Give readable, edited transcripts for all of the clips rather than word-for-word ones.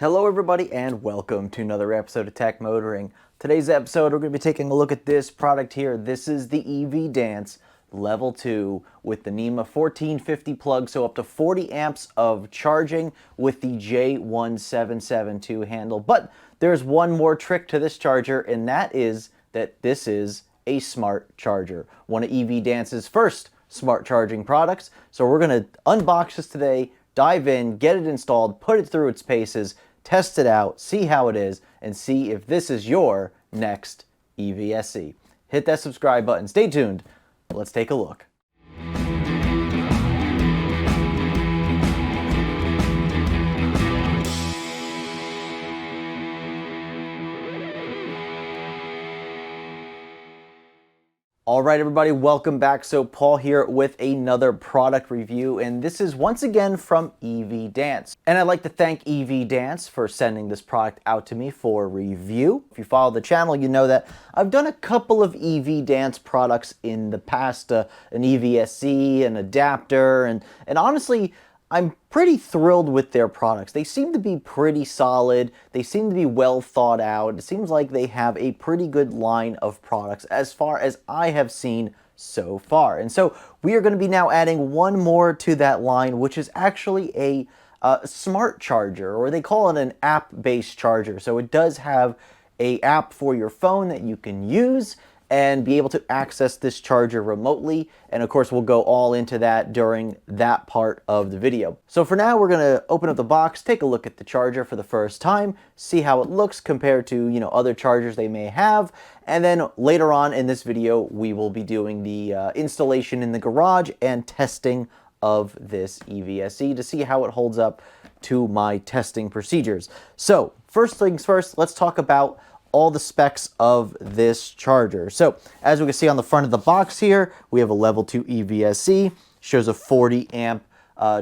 Hello everybody and welcome to another episode of Tech Motoring. Today's episode we're going to be taking a look at this product here. This is the EVDANCE Level 2 with the NEMA 1450 plug, so up to 40 amps of charging with the J1772 handle. But there's one more trick to this charger, and that is that this is a smart charger. One of EVDANCE's first smart charging products. So we're going to unbox this today, dive in, get it installed, put it through its paces, test it out, see how it is, and see if this is your next EVSE. Hit that subscribe button. Stay tuned. Let's take a look. All right, everybody, welcome back. So Paul here with another product review, and this is once again from EVDANCE. And I'd like to thank EVDANCE for sending this product out to me for review. If you follow the channel, you know that I've done a couple of EVDANCE products in the past, an EVSE, an adapter, and honestly, I'm pretty thrilled with their products. They seem to be pretty solid. They seem to be well thought out. It seems like they have a pretty good line of products as far as I have seen so far. And so we are going to be now adding one more to that line, which is actually a smart charger, or they call it an app-based charger. So it does have an app for your phone that you can use and be able to access this charger remotely. And of course, we'll go all into that during that part of the video. So for now, we're gonna open up the box, take a look at the charger for the first time, see how it looks compared to, other chargers they may have. And then later on in this video, we will be doing the installation in the garage and testing of this EVSE to see how it holds up to my testing procedures. So first things first, let's talk about all the specs of this charger. So as we can see on the front of the box here, we have a level 2 EVSE, shows a 40 amp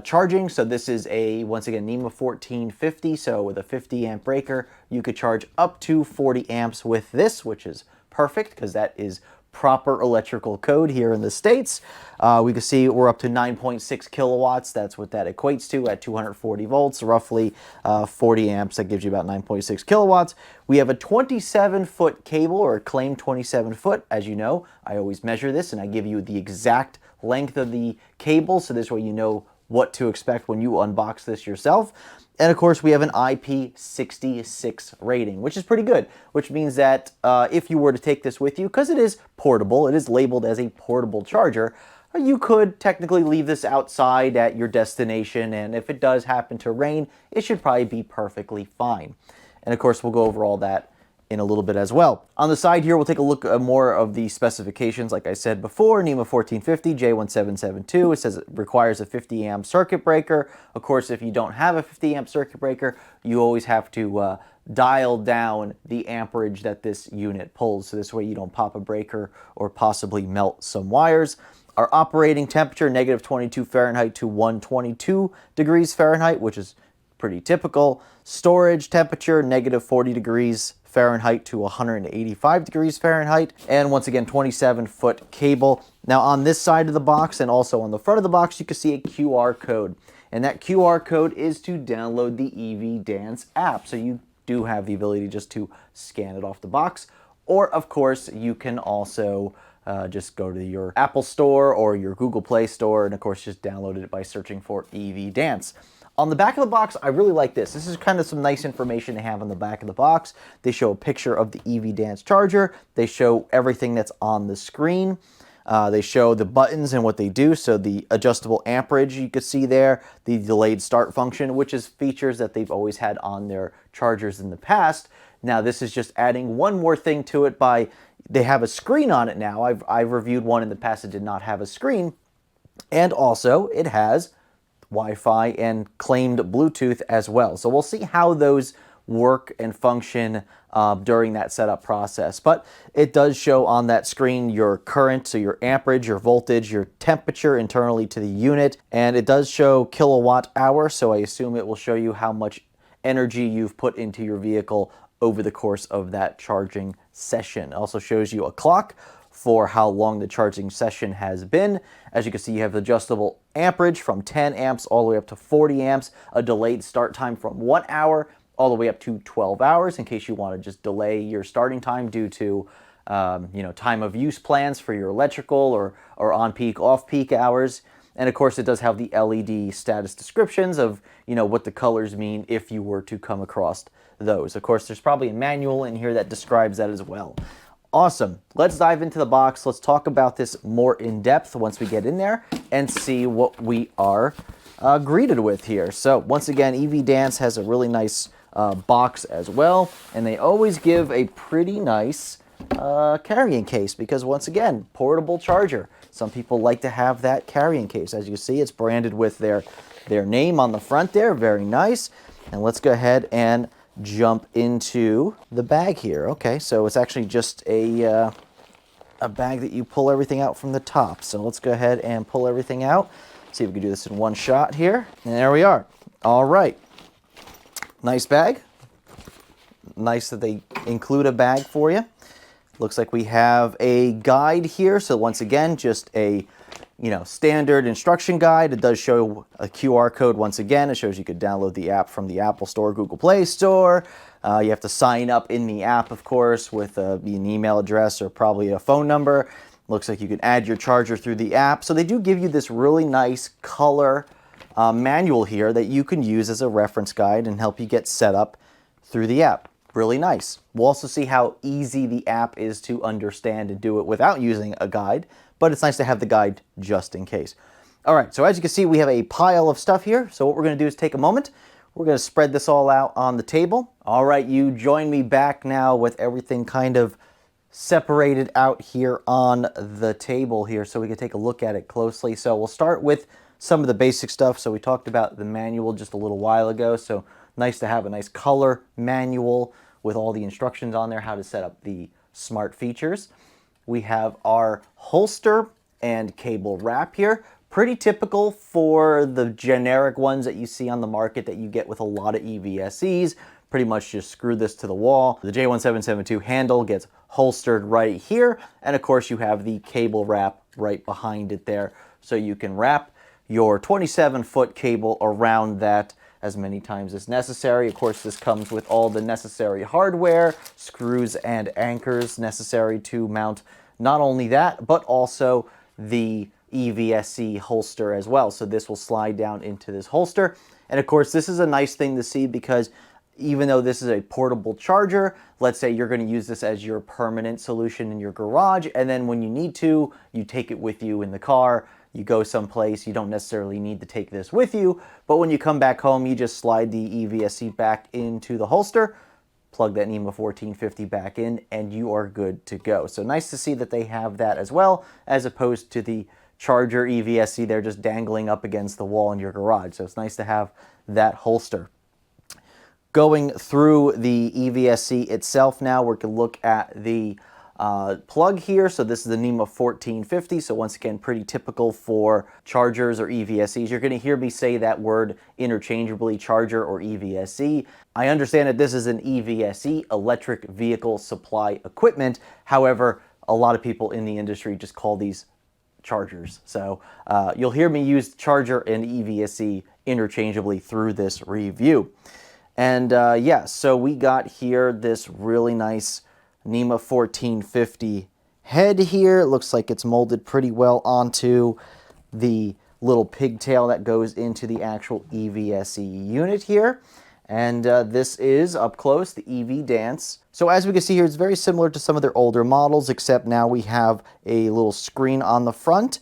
charging. So this is a, once again, NEMA 1450. So with a 50 amp breaker, you could charge up to 40 amps with this, which is perfect because that is proper electrical code here in the States. We can see we're up to 9.6 kilowatts. That's what that equates to at 240 volts, roughly 40 amps. That gives you about 9.6 kilowatts. We have a 27-foot cable, or a claimed 27-foot. As you know, I always measure this and I give you the exact length of the cable, so this way you know what to expect when you unbox this yourself. And of course, we have an IP66 rating, which is pretty good, which means that if you were to take this with you, because it is portable, it is labeled as a portable charger, you could technically leave this outside at your destination, and if it does happen to rain, it should probably be perfectly fine. And of course, we'll go over all that in a little bit as well. On the side here, we'll take a look at more of the specifications. Like I said before, NEMA 1450, J1772, it says it requires a 50 amp circuit breaker. Of course, if you don't have a 50 amp circuit breaker, you always have to dial down the amperage that this unit pulls. So this way you don't pop a breaker or possibly melt some wires. Our operating temperature, negative 22 Fahrenheit to 122 degrees Fahrenheit, which is pretty typical. Storage temperature, negative 40 degrees Fahrenheit to 185 degrees Fahrenheit. And once again, 27-foot cable. Now on this side of the box and also on the front of the box, you can see a QR code. And that QR code is to download the EVDANCE app. So you do have the ability just to scan it off the box. Or of course, you can also just go to your Apple Store or your Google Play Store, and of course just download it by searching for EVDANCE. On the back of the box, I really like this. This is kind of some nice information to have on the back of the box. They show a picture of the EVDANCE charger. They show everything that's on the screen. They show the buttons and what they do. So the adjustable amperage you could see there, the delayed start function, which is features that they've always had on their chargers in the past. Now this is just adding one more thing to it by, they have a screen on it now. I've reviewed one in the past that did not have a screen. And also it has Wi-Fi and claimed Bluetooth as well. So we'll see how those work and function during that setup process. But it does show on that screen your current, so your amperage, your voltage, your temperature internally to the unit, and it does show kilowatt hour, so I assume it will show you how much energy you've put into your vehicle over the course of that charging session. It also shows you a clock for how long the charging session has been. As you can see, you have adjustable amperage from 10 amps all the way up to 40 amps, a delayed start time from 1 hour all the way up to 12 hours in case you want to just delay your starting time due to time of use plans for your electrical or on-peak, off-peak hours. And of course, it does have the LED status descriptions of, what the colors mean if you were to come across those. Of course, there's probably a manual in here that describes that as well. Awesome. Let's dive into the box. Let's talk about this more in depth once we get in there and see what we are greeted with here. So once again, EVDANCE has a really nice box as well, and they always give a pretty nice carrying case because, once again, portable charger. Some people like to have that carrying case. As you can see, it's branded with their name on the front there. Very nice. And let's go ahead and jump into the bag here. Okay, so it's actually just a bag that you pull everything out from the top. So let's go ahead and pull everything out. See if we can do this in one shot here. And there we are. All right. Nice bag. Nice that they include a bag for you. Looks like we have a guide here. So once again, just a standard instruction guide. It does show a QR code once again. It shows you could download the app from the Apple Store, Google Play Store. You have to sign up in the app, of course, with an email address or probably a phone number. Looks like you can add your charger through the app. So they do give you this really nice color manual here that you can use as a reference guide and help you get set up through the app. Really nice. We'll also see how easy the app is to understand and do it without using a guide, but it's nice to have the guide just in case. All right, so as you can see, we have a pile of stuff here. So what we're going to do is take a moment. We're going to spread this all out on the table. All right, you join me back now with everything kind of separated out here on the table here so we can take a look at it closely. So we'll start with some of the basic stuff. So we talked about the manual just a little while ago. So nice to have a nice color manual with all the instructions on there, how to set up the smart features. We have our holster and cable wrap here. Pretty typical for the generic ones that you see on the market that you get with a lot of EVSEs. Pretty much just screw this to the wall. The J1772 handle gets holstered right here. And of course you have the cable wrap right behind it there. So you can wrap your 27-foot cable around that as many times as necessary. Of course, this comes with all the necessary hardware, screws and anchors necessary to mount not only that, but also the EVSE holster as well. So this will slide down into this holster. And of course, this is a nice thing to see because even though this is a portable charger, let's say you're going to use this as your permanent solution in your garage, and then when you need to, you take it with you in the car. You go someplace, you don't necessarily need to take this with you, but when you come back home, you just slide the EVSE back into the holster, plug that NEMA 1450 back in, and you are good to go. So nice to see that they have that as well, as opposed to the charger EVSE, they're just dangling up against the wall in your garage. So it's nice to have that holster. Going through the EVSE itself now, we're going to look at the plug here. So this is the NEMA 1450. So once again, pretty typical for chargers or EVSEs. You're going to hear me say that word interchangeably, charger or EVSE. I understand that this is an EVSE, electric vehicle supply equipment. However, a lot of people in the industry just call these chargers. So you'll hear me use charger and EVSE interchangeably through this review. And yeah, so we got here this really nice NEMA 1450 head here. It looks like it's molded pretty well onto the little pigtail that goes into the actual EVSE unit here. And this is, up close, the EVDANCE. So as we can see here, it's very similar to some of their older models, except now we have a little screen on the front.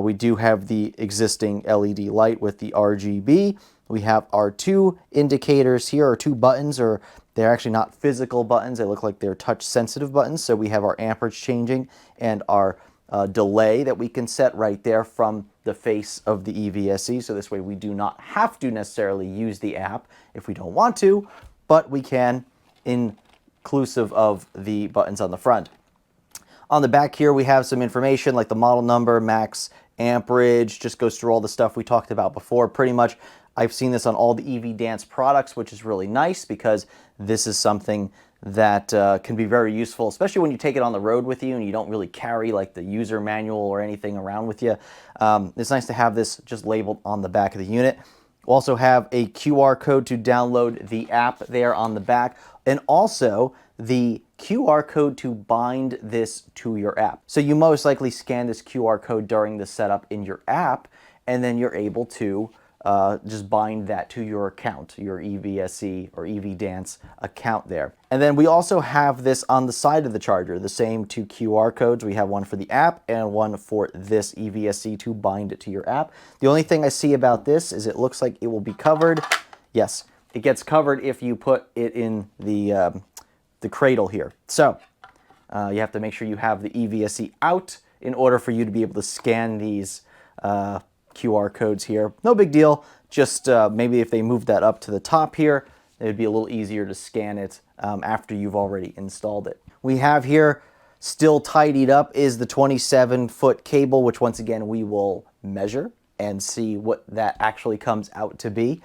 We do have the existing LED light with the RGB. We have our two indicators here, or two buttons, or they're actually not physical buttons. They look like they're touch-sensitive buttons. So we have our amperage changing and our delay that we can set right there from the face of the EVSE. So this way we do not have to necessarily use the app if we don't want to, but we can, inclusive of the buttons on the front. On the back here, we have some information like the model number, max amperage, just goes through all the stuff we talked about before. Pretty much, I've seen this on all the EVDANCE products, which is really nice because this is something that can be very useful, especially when you take it on the road with you and you don't really carry like the user manual or anything around with you. It's nice to have this just labeled on the back of the unit. We'll also have a QR code to download the app there on the back, and also the QR code to bind this to your app. So you most likely scan this QR code during the setup in your app, and then you're able to just bind that to your account, your EVSE or EVDANCE account there. And then we also have this on the side of the charger, the same two QR codes. We have one for the app and one for this EVSE to bind it to your app. The only thing I see about this is it looks like it will be covered. Yes, it gets covered if you put it in the cradle here. So you have to make sure you have the EVSE out in order for you to be able to scan these QR codes here. No big deal, just maybe if they move that up to the top here, it would be a little easier to scan it after you've already installed it. We have here, still tidied up, is the 27-foot cable, which once again we will measure and see what that actually comes out to be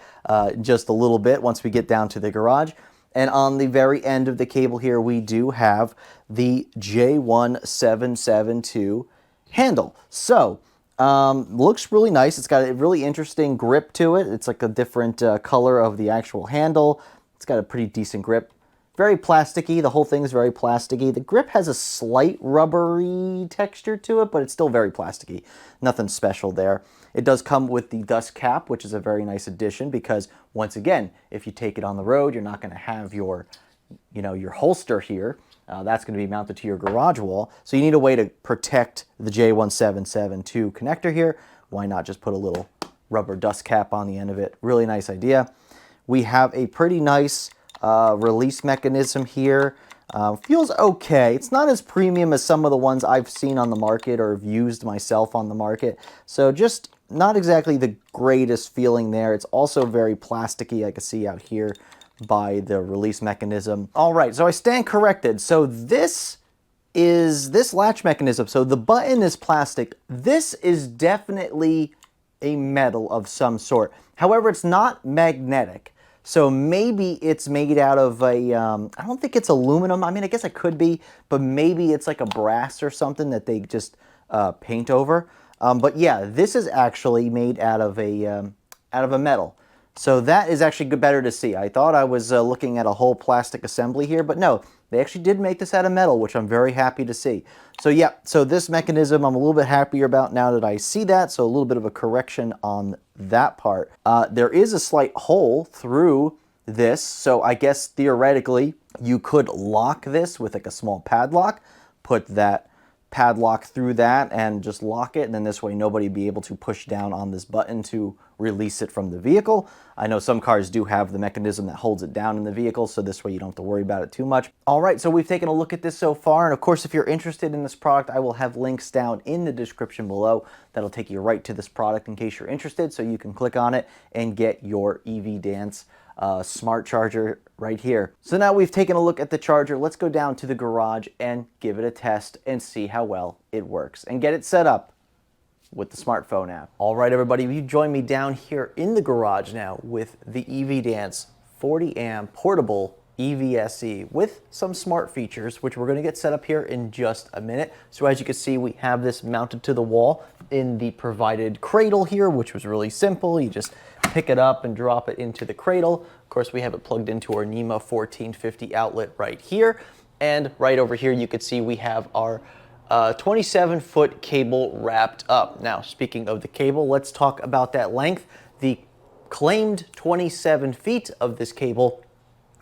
just a little bit once we get down to the garage. And on the very end of the cable here, we do have the J1772 handle. So, looks really nice. It's got a really interesting grip to it. It's like a different color of the actual handle. It's got a pretty decent grip. Very plasticky. The whole thing is very plasticky. The grip has a slight rubbery texture to it, but it's still very plasticky. Nothing special there. It does come with the dust cap, which is a very nice addition because, once again, if you take it on the road, you're not going to have your, your holster here. That's going to be mounted to your garage wall. So you need a way to protect the J1772 connector here. Why not just put a little rubber dust cap on the end of it? Really nice idea. We have a pretty nice release mechanism here. Feels okay. It's not as premium as some of the ones I've seen on the market or have used myself on the market. So just not exactly the greatest feeling there. It's also very plasticky. I can see out here by the release mechanism. All right, so I stand corrected. So this is this latch mechanism. So the button is plastic. This is definitely a metal of some sort. However, it's not magnetic. So maybe it's made out of a, I don't think it's aluminum. I mean, I guess it could be, but maybe it's like a brass or something that they just paint over. But yeah, this is actually made out of a metal. So that is actually better to see. I thought I was looking at a whole plastic assembly here, but no, they actually did make this out of metal, which I'm very happy to see. So yeah, so this mechanism I'm a little bit happier about now that I see that, so a little bit of a correction on that part. There is a slight hole through this, so I guess theoretically you could lock this with like a small padlock, put that padlock through that and just lock it, and then this way nobody would be able to push down on this button to release it from the vehicle. I know some cars do have the mechanism that holds it down in the vehicle, so this way you don't have to worry about it too much. All right, so we've taken a look at this so far, and of course if you're interested in this product, I will have links down in the description below that'll take you right to this product in case you're interested, so you can click on it and get your EVDANCE smart charger right here. So now we've taken a look at the charger, let's go down to the garage and give it a test and see how well it works and get it set up with the smartphone app. All right, everybody, you join me down here in the garage now with the EVDANCE 40 amp portable EVSE with some smart features, which we're going to get set up here in just a minute. So as you can see, we have this mounted to the wall in the provided cradle here, which was really simple. You just pick it up and drop it into the cradle. Of course, we have it plugged into our NEMA 1450 outlet right here. And right over here, you can see we have our 27-foot cable wrapped up. Now, speaking of the cable, let's talk about that length. The claimed 27 feet of this cable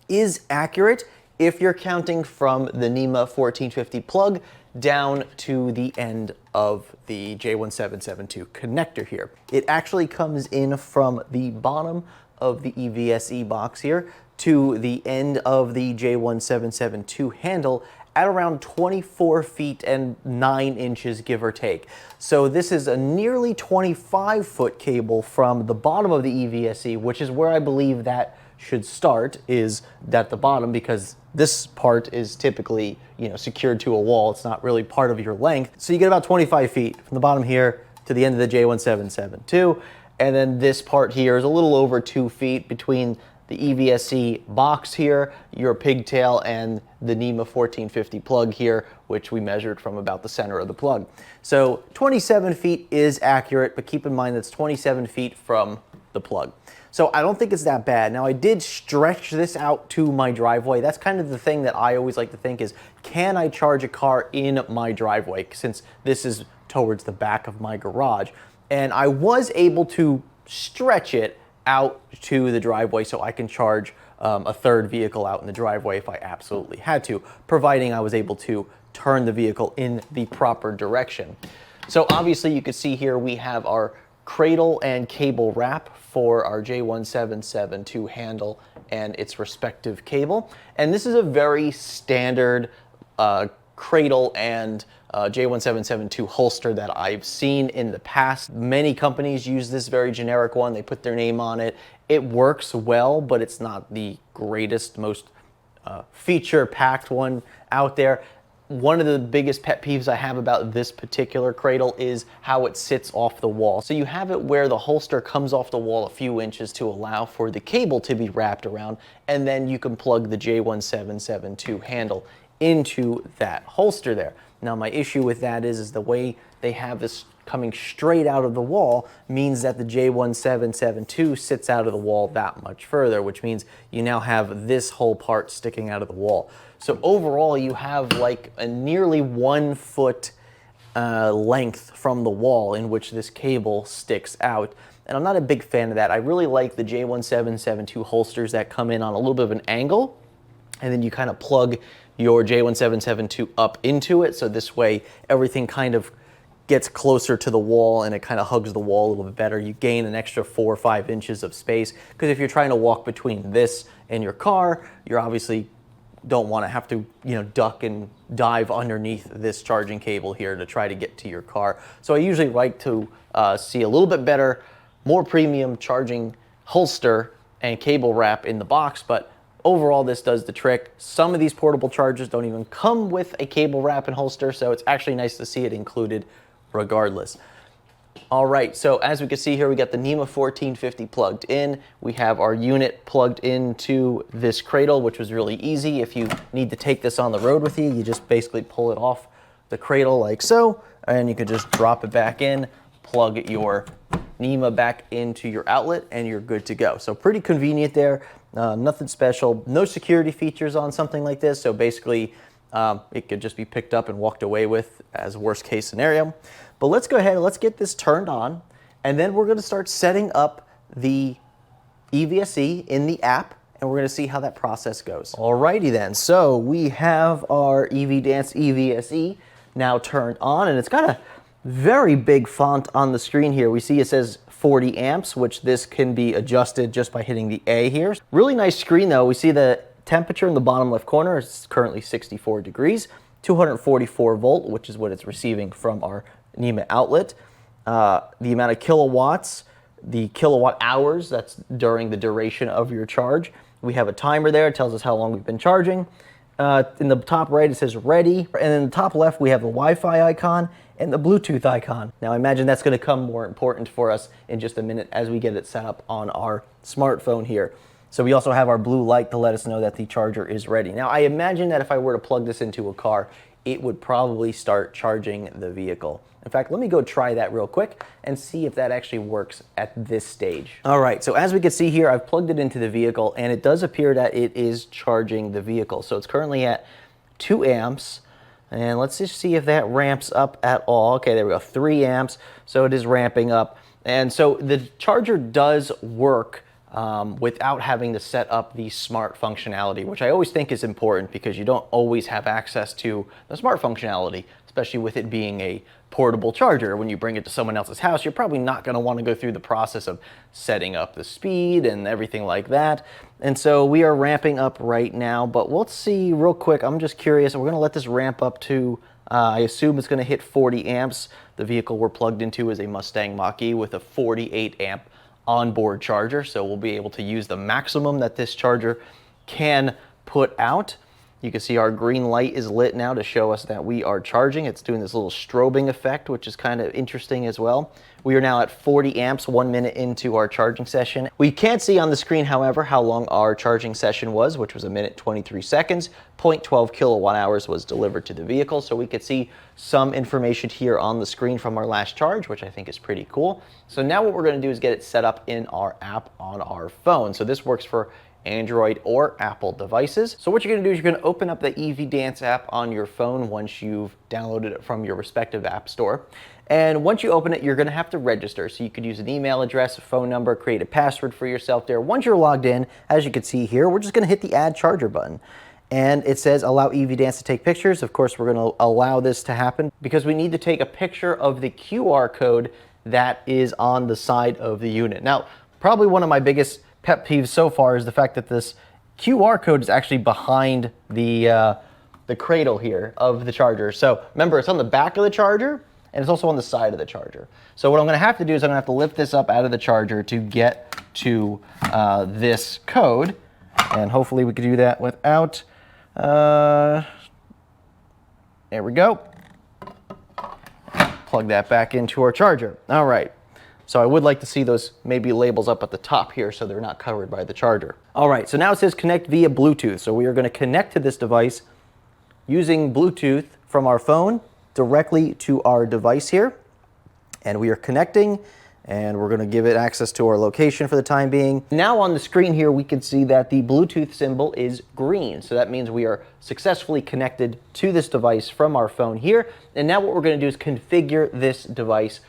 is accurate if you're counting from the NEMA 1450 plug down to the end of the J1772 connector here. It actually comes in from the bottom of the EVSE box here to the end of the J1772 handle at around 24 feet and 9 inches, give or take. So this is a nearly 25-foot cable from the bottom of the EVSE, which is where I believe that should start, is at the bottom, because this part is typically, secured to a wall. It's not really part of your length. So you get about 25 feet from the bottom here to the end of the J1772. And then this part here is a little over 2 feet between the EVSE box here, your pigtail, and the NEMA 1450 plug here, which we measured from about the center of the plug. So 27 feet is accurate, but keep in mind that's 27 feet from the plug. So I don't think it's that bad. Now I did stretch this out to my driveway. That's kind of the thing that I always like to think is, can I charge a car in my driveway, since this is towards the back of my garage? And I was able to stretch it out to the driveway so I can charge a third vehicle out in the driveway if I absolutely had to, providing I was able to turn the vehicle in the proper direction. So obviously you can see here we have our cradle and cable wrap for our J1772 handle and its respective cable. And this is a very standard cradle and J1772 holster that I've seen in the past. Many companies use this very generic one. They put their name on it. It works well, but it's not the greatest, most feature-packed one out there. One of the biggest pet peeves I have about this particular cradle is how it sits off the wall. So you have it where the holster comes off the wall a few inches to allow for the cable to be wrapped around, and then you can plug the J1772 handle into that holster there. Now my issue with that is the way they have this coming straight out of the wall means that the J1772 sits out of the wall that much further, which means you now have this whole part sticking out of the wall. So overall you have like a nearly 1 foot length from the wall in which this cable sticks out. And I'm not a big fan of that. I really like the J1772 holsters that come in on a little bit of an angle, and then you kind of plug your J1772 up into it, so this way everything kind of gets closer to the wall and it kind of hugs the wall a little bit better. You gain an extra 4 or 5 inches of space, because if you're trying to walk between this and your car, you obviously don't want to have to, duck and dive underneath this charging cable here to try to get to your car. So I usually like to see a little bit better, more premium charging holster and cable wrap in the box, but overall this does the trick. Some of these portable chargers don't even come with a cable wrap and holster, so it's actually nice to see it included regardless. All right, so as we can see here, we got the NEMA 1450 plugged in. We have our unit plugged into this cradle, which was really easy. If you need to take this on the road with you, you just basically pull it off the cradle like so, and you can just drop it back in, plug your NEMA back into your outlet, and you're good to go. So pretty convenient there. Nothing special, no security features on something like this. So basically it could just be picked up and walked away with as worst case scenario. But let's go ahead and let's get this turned on, and then we're going to start setting up the EVSE in the app, and we're going to see how that process goes. Alrighty then, so we have our EVDANCE EVSE now turned on, and it's got a very big font on the screen here. We see it says 40 amps, which this can be adjusted just by hitting the A here. Really nice screen though. We see the temperature in the bottom left corner is currently 64 degrees, 244 volt, which is what it's receiving from our NEMA outlet. The amount of kilowatts, the kilowatt hours, that's during the duration of your charge. We have a timer there, it tells us how long we've been charging. In the top right it says ready, and in the top left we have the Wi-Fi icon and the Bluetooth icon. Now I imagine that's going to come more important for us in just a minute as we get it set up on our smartphone here. So we also have our blue light to let us know that the charger is ready. Now I imagine that if I were to plug this into a car, it would probably start charging the vehicle. In fact, let me go try that real quick and see if that actually works at this stage. All right, so as we can see here, I've plugged it into the vehicle and it does appear that it is charging the vehicle. So it's currently at 2 amps. And let's just see if that ramps up at all. Okay, there we go, 3 amps. So it is ramping up. And so the charger does work without having to set up the smart functionality, which I always think is important because you don't always have access to the smart functionality, especially with it being a portable charger. When you bring it to someone else's house, you're probably not going to want to go through the process of setting up the speed and everything like that. And so we are ramping up right now, but let's see real quick. I'm just curious. We're going to let this ramp up to, I assume it's going to hit 40 amps. The vehicle we're plugged into is a Mustang Mach-E with a 48 amp onboard charger, so we'll be able to use the maximum that this charger can put out. You can see our green light is lit now to show us that we are charging. It's doing this little strobing effect, which is kind of interesting as well. We are now at 40 amps, 1 minute into our charging session. We can't see on the screen, however, how long our charging session was, which was 1 minute 23 seconds. 0.12 kilowatt hours was delivered to the vehicle, so we could see some information here on the screen from our last charge, which I think is pretty cool. So now what we're going to do is get it set up in our app on our phone. So this works for Android or Apple devices. So what you're going to do is you're going to open up the EVDANCE app on your phone once you've downloaded it from your respective app store. And once you open it, you're going to have to register. So you could use an email address, a phone number, create a password for yourself there. Once you're logged in, as you can see here, we're just going to hit the Add Charger button. And it says allow EVDANCE to take pictures. Of course, we're going to allow this to happen because we need to take a picture of the QR code that is on the side of the unit. Now, probably one of my biggest pet peeves so far is the fact that this QR code is actually behind the cradle here of the charger. So remember, it's on the back of the charger and it's also on the side of the charger. So what I'm going to have to do is I'm going to have to lift this up out of the charger to get to this code, and hopefully we can do that without. There we go. Plug that back into our charger. All right. So I would like to see those maybe labels up at the top here so they're not covered by the charger. All right, so now it says connect via Bluetooth. So we are going to connect to this device using Bluetooth from our phone directly to our device here. And we are connecting, and we're going to give it access to our location for the time being. Now on the screen here, we can see that the Bluetooth symbol is green. So that means we are successfully connected to this device from our phone here. And now what we're going to do is configure this device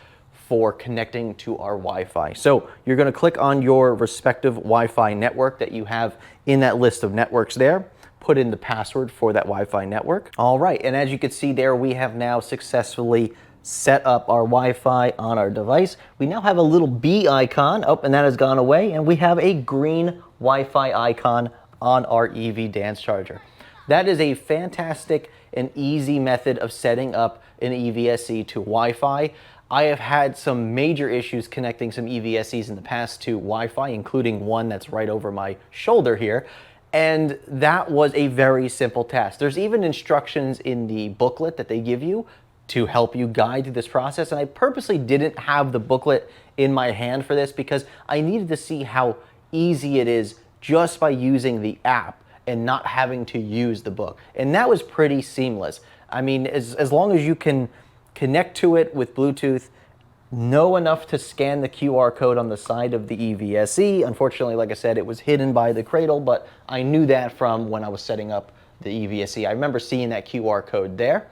for connecting to our Wi-Fi. So you're going to click on your respective Wi-Fi network that you have in that list of networks there. Put in the password for that Wi-Fi network. All right, and as you can see there, we have now successfully set up our Wi-Fi on our device. We now have a little B icon, and that has gone away, and we have a green Wi-Fi icon on our EVDANCE charger. That is a fantastic and easy method of setting up an EVSE to Wi-Fi. I have had some major issues connecting some EVSEs in the past to Wi-Fi, including one that's right over my shoulder here. And that was a very simple task. There's even instructions in the booklet that they give you to help you guide through this process. And I purposely didn't have the booklet in my hand for this because I needed to see how easy it is just by using the app and not having to use the book. And that was pretty seamless. I mean, as long as you can connect to it with Bluetooth, know enough to scan the QR code on the side of the EVSE. Unfortunately, like I said, it was hidden by the cradle, but I knew that from when I was setting up the EVSE. I remember seeing that QR code there,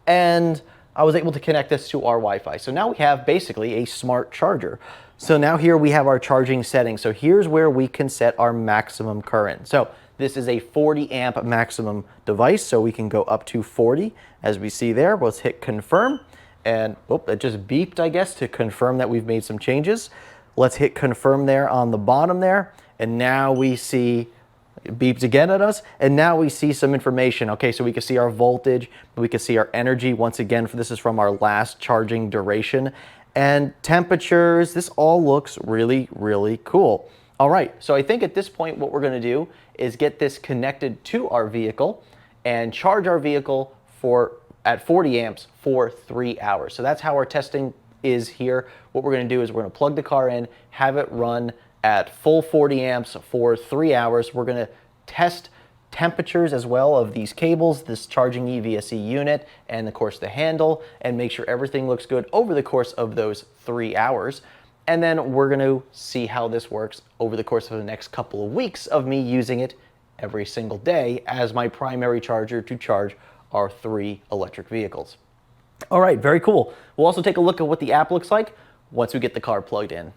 and I was able to connect this to our Wi-Fi. So now we have basically a smart charger. So now here we have our charging settings. So here's where we can set our maximum current. So this is a 40 amp maximum device, so we can go up to 40 as we see there. Let's hit confirm. And it just beeped, I guess, to confirm that we've made some changes. Let's hit confirm there on the bottom there. And now we see, it beeps again at us. And now we see some information. Okay, so we can see our voltage, we can see our energy. Once again, this is from our last charging duration. And temperatures, this all looks really, really cool. All right, so I think at this point, what we're gonna do is get this connected to our vehicle and charge our vehicle at 40 amps for 3 hours. So that's how our testing is here. What we're going to do is we're going to plug the car in, have it run at full 40 amps for 3 hours. We're going to test temperatures as well of these cables, this charging EVSE unit, and of course the handle, and make sure everything looks good over the course of those 3 hours. And then we're going to see how this works over the course of the next couple of weeks of me using it every single day as my primary charger to charge our 3 electric vehicles. All right, very cool. We'll also take a look at what the app looks like once we get the car plugged in.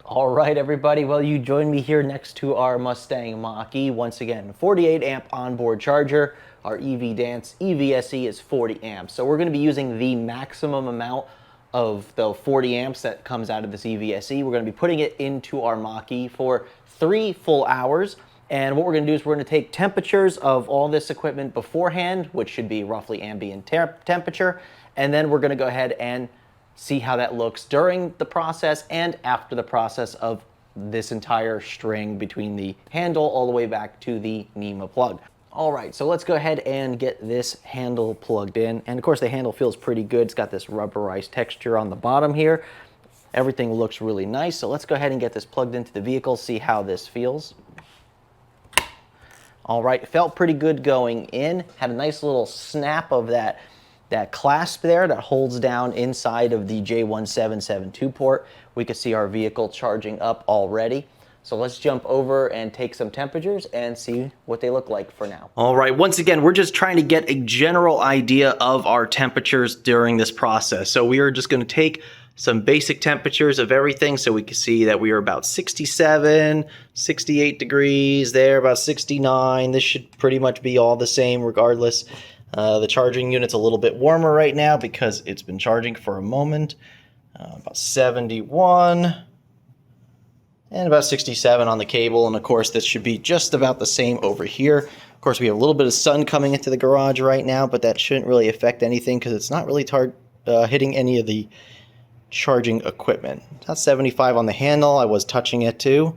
All right, everybody. Well, you join me here next to our Mustang Mach-E. Once again, 48 amp onboard charger. Our EVDANCE EVSE is 40 amps. So we're going to be using the maximum amount of the 40 amps that comes out of this EVSE. We're going to be putting it into our Mach-E for 3 full hours. And what we're going to do is we're going to take temperatures of all this equipment beforehand, which should be roughly ambient temperature, and then we're going to go ahead and see how that looks during the process and after the process of this entire string between the handle all the way back to the NEMA plug. All right, so let's go ahead and get this handle plugged in. And of course the handle feels pretty good. It's got this rubberized texture on the bottom here. Everything looks really nice. So let's go ahead and get this plugged into the vehicle, see how this feels. All right, felt pretty good going in. Had a nice little snap of that clasp there that holds down inside of the J1772 port. We can see our vehicle charging up already. So let's jump over and take some temperatures and see what they look like for now. All right, once again, we're just trying to get a general idea of our temperatures during this process. So we are just going to take some basic temperatures of everything so we can see that we are about 67, 68 degrees there, about 69. This should pretty much be all the same regardless. The charging unit's a little bit warmer right now because it's been charging for a moment. About 71. And about 67 on the cable, and of course this should be just about the same over here. Of course we have a little bit of sun coming into the garage right now, but that shouldn't really affect anything because it's not really hitting any of the charging equipment. That's 75 on the handle, I was touching it too.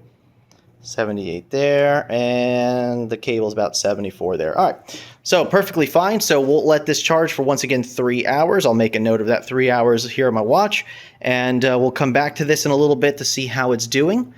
78 there, and the cable's about 74 there. All right, so perfectly fine. So we'll let this charge for, once again, 3 hours. I'll make a note of that 3 hours here on my watch, and we'll come back to this in a little bit to see how it's doing,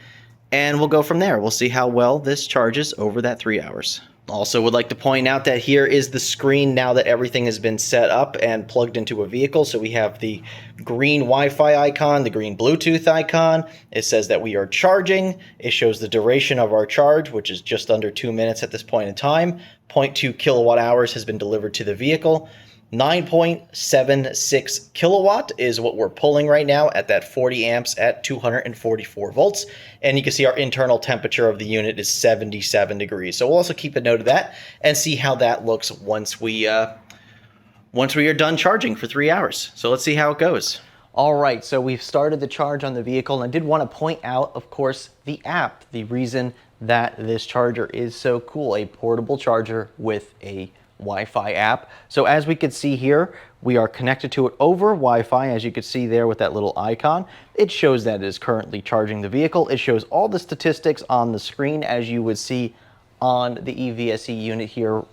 and we'll go from there. We'll see how well this charges over that 3 hours. Also would like to point out that here is the screen now that everything has been set up and plugged into a vehicle. So we have the green Wi-Fi icon, the green Bluetooth icon. It says that we are charging. It shows the duration of our charge, which is just under 2 minutes at this point in time. 0.2 kilowatt hours has been delivered to the vehicle. 9.76 kilowatt is what we're pulling right now at that 40 amps at 244 volts. And you can see our internal temperature of the unit is 77 degrees. So we'll also keep a note of that and see how that looks once we are done charging for 3 hours. So let's see how it goes. All right, so we've started the charge on the vehicle, and I did want to point out, of course, the app, the reason that this charger is so cool, a portable charger with a Wi-Fi app. So as we can see here, we are connected to it over Wi-Fi, as you can see there with that little icon. It shows that it is currently charging the vehicle. It shows all the statistics on the screen as you would see on the EVSE unit here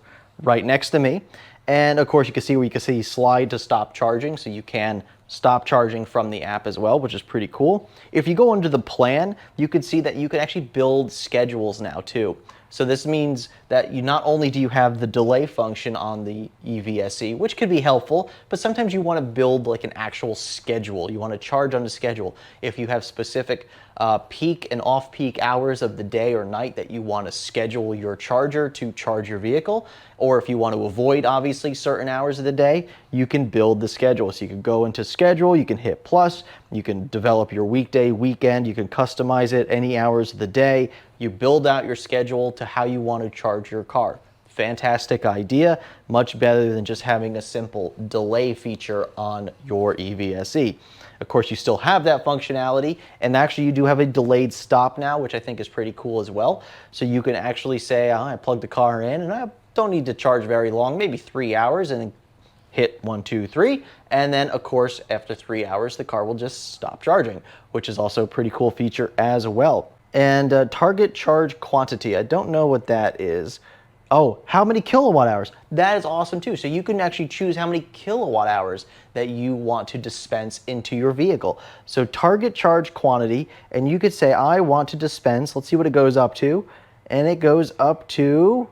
right next to me. And of course you can see where you can see slide to stop charging, so you can stop charging from the app as well, which is pretty cool. If you go under the plan, you can see that you can actually build schedules now too. So this means that you not only do you have the delay function on the EVSE, which could be helpful, but sometimes you want to build like an actual schedule. You want to charge on the schedule. If you have specific peak and off-peak hours of the day or night that you want to schedule your charger to charge your vehicle, or if you want to avoid obviously certain hours of the day, you can build the schedule. So you can go into schedule, you can hit plus, you can develop your weekday, weekend, you can customize it any hours of the day. You build out your schedule to how you want to charge your car. Fantastic idea, much better than just having a simple delay feature on your EVSE. Of course, you still have that functionality, and actually you do have a delayed stop now, which I think is pretty cool as well. So you can actually say, I plugged the car in and I don't need to charge very long, maybe 3 hours, and then hit 1, 2, 3, and then of course after 3 hours the car will just stop charging, which is also a pretty cool feature as well. And target charge quantity, I don't know what that is. Oh, how many kilowatt hours? That is awesome too. So you can actually choose how many kilowatt hours that you want to dispense into your vehicle. So target charge quantity, and you could say I want to dispense, let's see what it goes up to, and it goes up to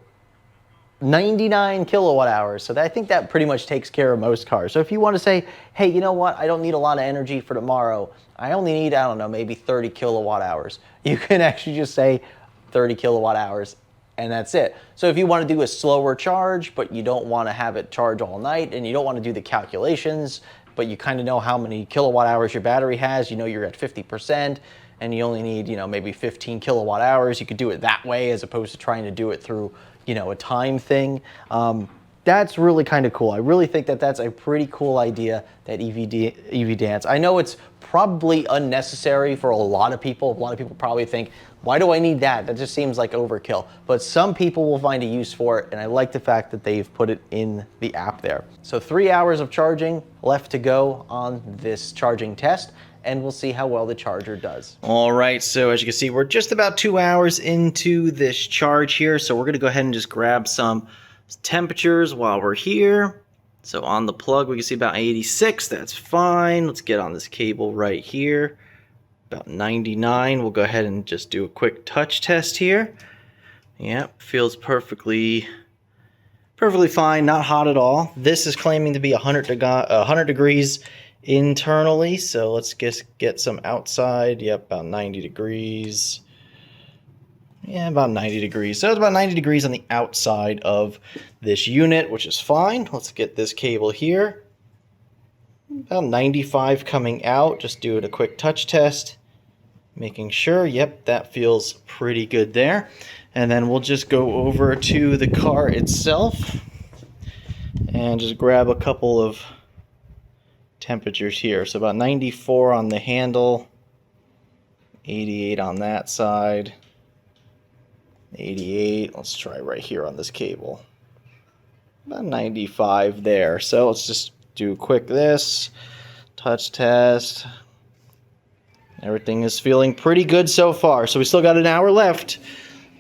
99 kilowatt hours. So I think that pretty much takes care of most cars. So if you want to say, hey, you know what, I don't need a lot of energy for tomorrow. I only need, I don't know, maybe 30 kilowatt hours. You can actually just say 30 kilowatt hours and that's it. So if you want to do a slower charge, but you don't want to have it charge all night and you don't want to do the calculations, but you kind of know how many kilowatt hours your battery has, you know you're at 50%, and you only need, maybe 15 kilowatt hours, you could do it that way as opposed to trying to do it through, a time thing. That's really kind of cool. I really think that that's a pretty cool idea, that EVDANCE. I know it's probably unnecessary for a lot of people. A lot of people probably think, why do I need that? That just seems like overkill. But some people will find a use for it, and I like the fact that they've put it in the app there. So 3 hours of charging left to go on this charging test, and we'll see how well the charger does. All right, so as you can see, we're just about 2 hours into this charge here, so we're going to go ahead and just grab some temperatures while we're here. So on the plug, we can see about 86. That's fine. Let's get on this cable right here. About 99. We'll go ahead and just do a quick touch test here. Yep, feels perfectly fine, not hot at all. This is claiming to be 100 degrees internally, so let's just get some outside. Yep, about 90 degrees. Yeah, about 90 degrees. So it's about 90 degrees on the outside of this unit, which is fine. Let's get this cable here. About 95 coming out. Just doing a quick touch test. Making sure, yep, that feels pretty good there. And then we'll just go over to the car itself and just grab a couple of temperatures here. So about 94 on the handle, 88 on that side, 88. Let's try right here on this cable. About 95 there. So let's just do quick this, touch test. Everything is feeling pretty good so far. So we still got an hour left.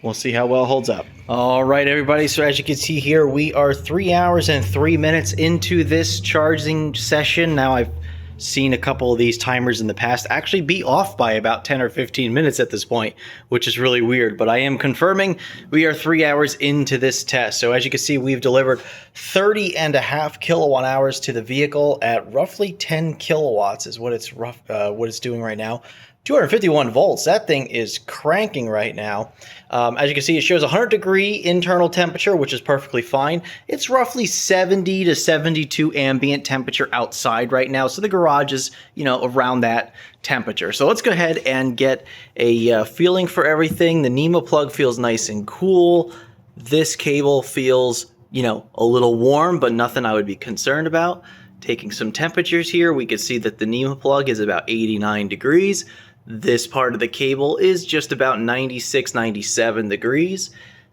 We'll see how well it holds up. All right, everybody. So as you can see here, we are 3 hours and 3 minutes into this charging session. Now I've seen a couple of these timers in the past actually be off by about 10 or 15 minutes at this point, which is really weird. But I am confirming we are 3 hours into this test. So as you can see, we've delivered 30.5 kilowatt hours to the vehicle at roughly 10 kilowatts is what it's doing right now. 251 volts. That thing is cranking right now. As you can see, it shows 100-degree internal temperature, which is perfectly fine. It's roughly 70 to 72 ambient temperature outside right now. So the garage is, around that temperature. So let's go ahead and get a feeling for everything. The NEMA plug feels nice and cool. This cable feels, a little warm, but nothing I would be concerned about. Taking some temperatures here, we can see that the NEMA plug is about 89 degrees. This part of the cable is just about 96, 97 degrees.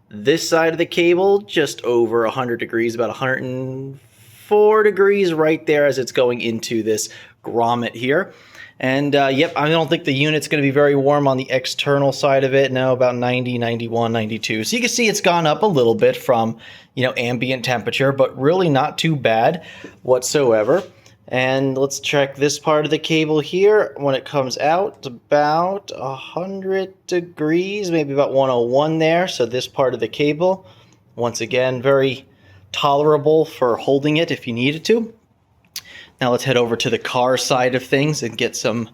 This side of the cable, just over 100 degrees, about 104 degrees right there as it's going into this grommet here. And yep, I don't think the unit's going to be very warm on the external side of it. No, about 90, 91, 92. So you can see it's gone up a little bit from, ambient temperature, but really not too bad whatsoever. And let's check this part of the cable here. When it comes out, it's about 100 degrees, maybe about 101 there. So this part of the cable, once again, very tolerable for holding it if you needed to. Now let's head over to the car side of things and get some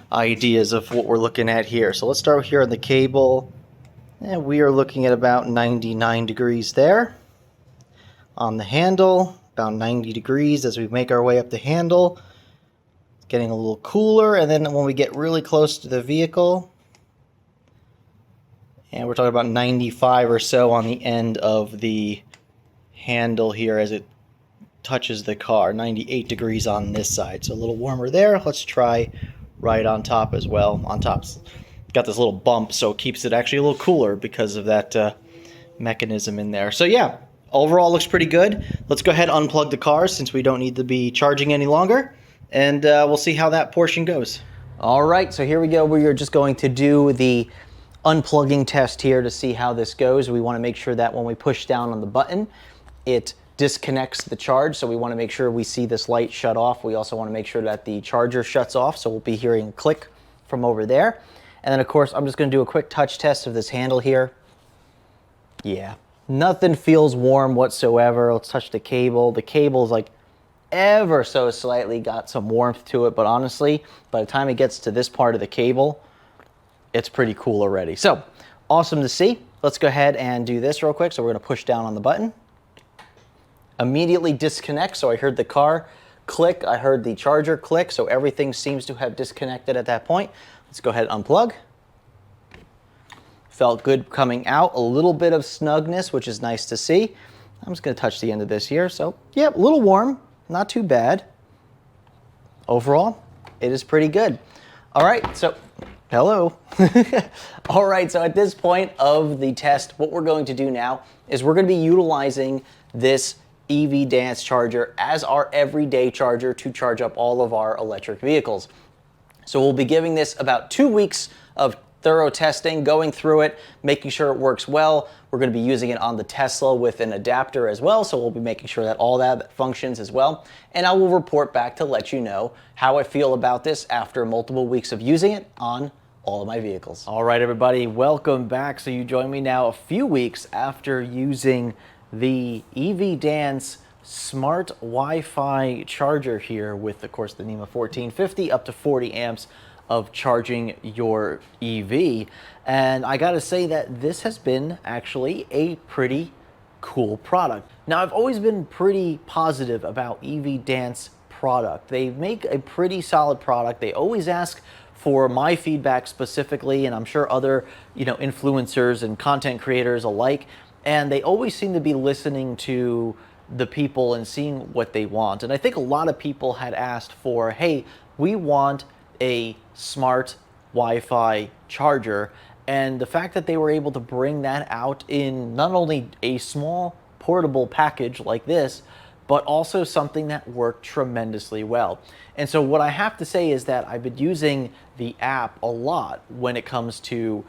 ideas of what we're looking at here. So let's start here on the cable. And we are looking at about 99 degrees there. On the handle, about 90 degrees as we make our way up the handle. It's getting a little cooler, and then when we get really close to the vehicle, and we're talking about 95 or so on the end of the handle here as it touches the car. 98 degrees on this side, so a little warmer there. Let's try right on top as well. On top's got this little bump, so it keeps it actually a little cooler because of that mechanism in there. So yeah, overall looks pretty good. Let's go ahead and unplug the car since we don't need to be charging any longer, and we'll see how that portion goes. All right, so here we go. We are just going to do the unplugging test here to see how this goes. We want to make sure that when we push down on the button, it disconnects the charge. So we want to make sure we see this light shut off. We also want to make sure that the charger shuts off. So we'll be hearing a click from over there. And then of course, I'm just going to do a quick touch test of this handle here. Yeah. Nothing feels warm whatsoever. Let's touch the cable. The cable's like ever so slightly got some warmth to it, but honestly, by the time it gets to this part of the cable, it's pretty cool already. So awesome to see. Let's go ahead and do this real quick. So we're going to push down on the button. Immediately disconnect. So I heard the car click. I heard the charger click. So everything seems to have disconnected at that point. Let's go ahead and unplug. Felt good coming out, a little bit of snugness, which is nice to see. I'm just going to touch the end of this here. So, yeah, a little warm, not too bad. Overall, it is pretty good. All right, so, hello. All right, so at this point of the test, what we're going to do now is we're going to be utilizing this EVDANCE charger as our everyday charger to charge up all of our electric vehicles. So we'll be giving this about 2 weeks of thorough testing, going through it, making sure it works well. We're going to be using it on the Tesla with an adapter as well, so we'll be making sure that all that functions as well. And I will report back to let you know how I feel about this after multiple weeks of using it on all of my vehicles. All right, everybody, welcome back. So you join me now a few weeks after using the EVDANCE smart Wi-Fi charger here with, of course, the NEMA 1450 up to 40 amps of charging your EV. And I gotta say that this has been actually a pretty cool product. Now, I've always been pretty positive about EVDANCE product. They make a pretty solid product. They always ask for my feedback specifically, and I'm sure other, influencers and content creators alike. And they always seem to be listening to the people and seeing what they want. And I think a lot of people had asked for, hey, we want a smart Wi-Fi charger. And the fact that they were able to bring that out in not only a small portable package like this, but also something that worked tremendously well. And so what I have to say is that I've been using the app a lot when it comes to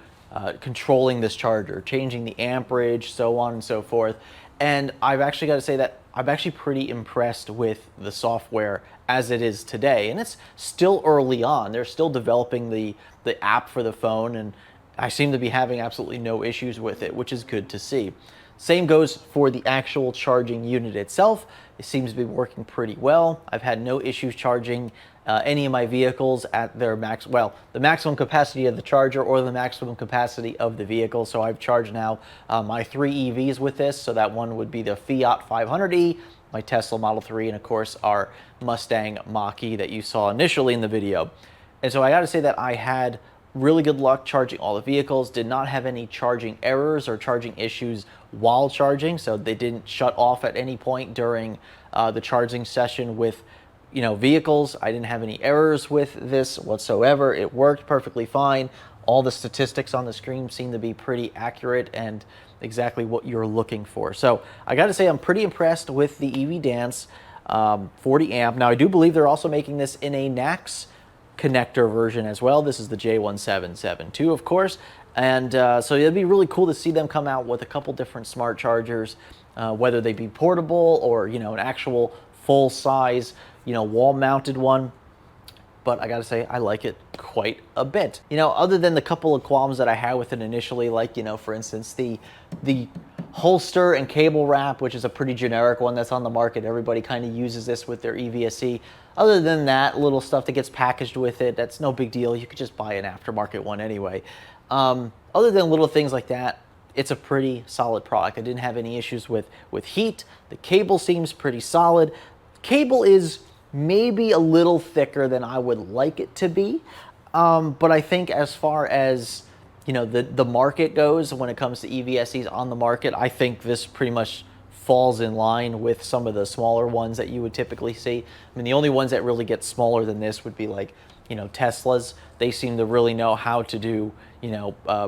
controlling this charger, changing the amperage, so on and so forth. And I've actually got to say that I'm actually pretty impressed with the software as it is today. And it's still early on. They're still developing the app for the phone, and I seem to be having absolutely no issues with it, which is good to see. Same goes for the actual charging unit itself. It seems to be working pretty well. I've had no issues charging any of my vehicles at their the maximum capacity of the charger or the maximum capacity of the vehicle. So I've charged now my 3 EVs with this. So that one would be the Fiat 500e, my Tesla Model 3, and of course our Mustang Mach-E that you saw initially in the video. And so I got to say that I had really good luck charging all the vehicles, did not have any charging errors or charging issues while charging, so they didn't shut off at any point during the charging session with vehicles. I didn't have any errors with this whatsoever. It worked perfectly fine. All the statistics on the screen seem to be pretty accurate and exactly what you're looking for. So I got to say I'm pretty impressed with the EVDANCE 40 amp. Now I do believe they're also making this in a NACS connector version as well. This is the J1772, of course. And so it'd be really cool to see them come out with a couple different smart chargers, whether they be portable or, an actual full size, wall-mounted one. But I gotta say, I like it quite a bit. Other than the couple of qualms that I had with it initially, like, for instance, the holster and cable wrap, which is a pretty generic one that's on the market. Everybody kind of uses this with their EVSE. Other than that, little stuff that gets packaged with it, that's no big deal. You could just buy an aftermarket one anyway. Other than little things like that, it's a pretty solid product. I didn't have any issues with heat. The cable seems pretty solid. Cable is maybe a little thicker than I would like it to be. But I think as far as, the market goes, when it comes to EVSEs on the market, I think this pretty much falls in line with some of the smaller ones that you would typically see. I mean, the only ones that really get smaller than this would be like, Teslas. They seem to really know how to do,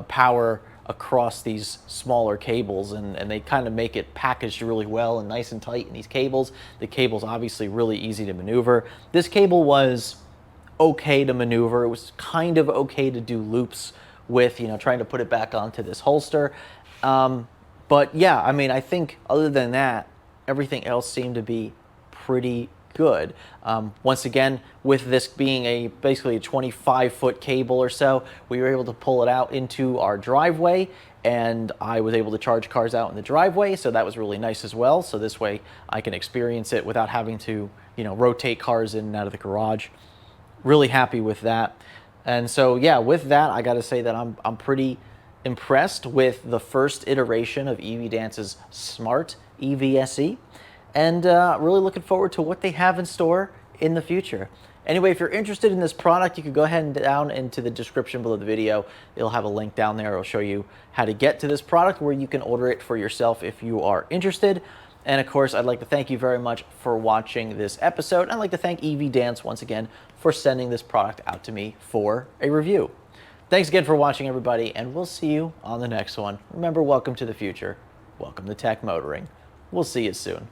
power across these smaller cables, and they kind of make it packaged really well and nice and tight in these cables. The cable's obviously really easy to maneuver. This cable was okay to maneuver. It was kind of okay to do loops with, trying to put it back onto this holster. But yeah, I mean, I think other than that, everything else seemed to be pretty good. Once again, with this being basically a 25-foot cable or so, we were able to pull it out into our driveway, and I was able to charge cars out in the driveway, so that was really nice as well. So this way I can experience it without having to, rotate cars in and out of the garage. Really happy with that. And so yeah, with that, I got to say that I'm pretty impressed with the first iteration of EVDANCE's smart EVSE, and really looking forward to what they have in store in the future. Anyway, if you're interested in this product, you can go ahead and down into the description below the video. It'll have a link down there. It'll show you how to get to this product, where you can order it for yourself if you are interested. And of course, I'd like to thank you very much for watching this episode. I'd like to thank EVDANCE once again for sending this product out to me for a review. Thanks again for watching, everybody, and we'll see you on the next one. Remember, welcome to the future. Welcome to tech motoring. We'll see you soon.